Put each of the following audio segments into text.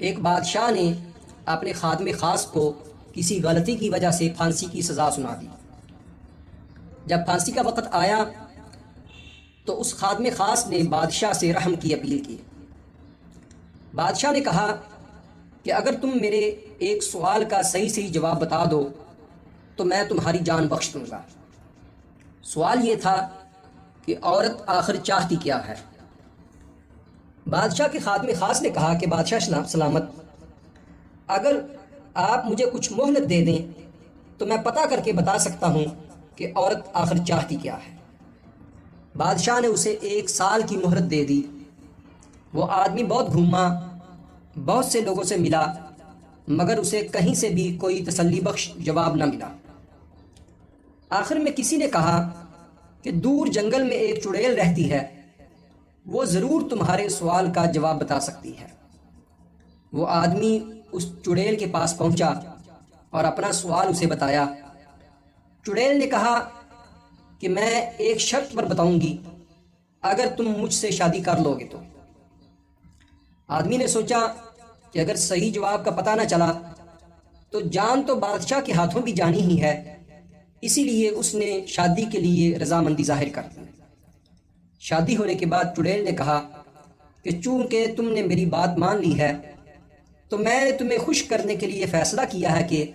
ایک بادشاہ نے اپنے خادم خاص کو کسی غلطی کی وجہ سے پھانسی کی سزا سنا دی۔ جب پھانسی کا وقت آیا تو اس خادم خاص نے بادشاہ سے رحم کی اپیل کی۔ بادشاہ نے کہا کہ اگر تم میرے ایک سوال کا صحیح جواب بتا دو تو میں تمہاری جان بخش دوں گا۔ سوال یہ تھا کہ عورت آخر چاہتی کیا ہے؟ بادشاہ کے خادم خاص نے کہا کہ بادشاہ سلامت، اگر آپ مجھے کچھ مہلت دے دیں تو میں پتہ کر کے بتا سکتا ہوں کہ عورت آخر چاہتی کیا ہے۔ بادشاہ نے اسے 1 سال کی مہلت دے دی۔ وہ آدمی بہت گھوما، بہت سے لوگوں سے ملا، مگر اسے کہیں سے بھی کوئی تسلی بخش جواب نہ ملا۔ آخر میں کسی نے کہا کہ دور جنگل میں ایک چڑیل رہتی ہے، وہ ضرور تمہارے سوال کا جواب بتا سکتی ہے۔ وہ آدمی اس چڑیل کے پاس پہنچا اور اپنا سوال اسے بتایا۔ چڑیل نے کہا کہ میں ایک شرط پر بتاؤں گی، اگر تم مجھ سے شادی کر لو گے تو۔ آدمی نے سوچا کہ اگر صحیح جواب کا پتہ نہ چلا تو جان تو بادشاہ کے ہاتھوں بھی جانی ہی ہے، اسی لیے اس نے شادی کے لیے رضامندی ظاہر کر دی۔ شادی ہونے کے بعد چڑیل نے کہا کہ چونکہ تم نے میری بات مان لی ہے تو میں نے تمہیں خوش کرنے کے لیے فیصلہ کیا ہے کہ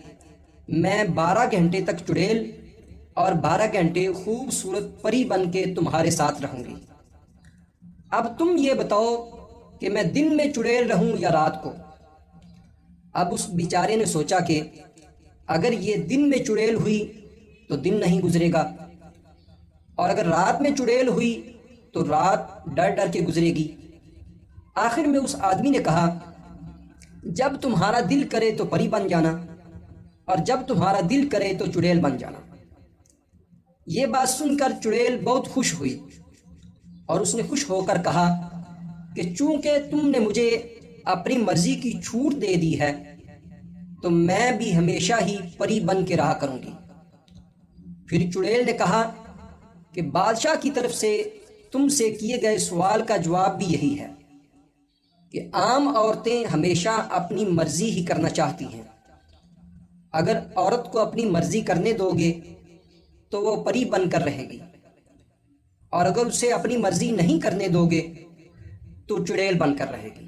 میں 12 گھنٹے تک چڑیل اور 12 گھنٹے خوبصورت پری بن کے تمہارے ساتھ رہوں گی۔ اب تم یہ بتاؤ کہ میں دن میں چڑیل رہوں یا رات کو؟ اب اس بیچارے نے سوچا کہ اگر یہ دن میں چڑیل ہوئی تو دن نہیں گزرے گا، اور اگر رات میں چڑیل ہوئی تو رات ڈر ڈر کے گزرے گی۔ آخر میں اس آدمی نے کہا جب تمہارا دل کرے تو پری بن جانا، اور جب تمہارا دل کرے تو چڑیل بن جانا۔ یہ بات سن کر چڑیل بہت خوش ہوئی اور اس نے خوش ہو کر کہا کہ چونکہ تم نے مجھے اپنی مرضی کی چھوٹ دے دی ہے تو میں بھی ہمیشہ ہی پری بن کے رہا کروں گی۔ پھر چڑیل نے کہا کہ بادشاہ کی طرف سے تم سے کیے گئے سوال کا جواب بھی یہی ہے کہ عام عورتیں ہمیشہ اپنی مرضی ہی کرنا چاہتی ہیں۔ اگر عورت کو اپنی مرضی کرنے دو گے تو وہ پری بن کر رہے گی، اور اگر اسے اپنی مرضی نہیں کرنے دو گے تو چڑیل بن کر رہے گی۔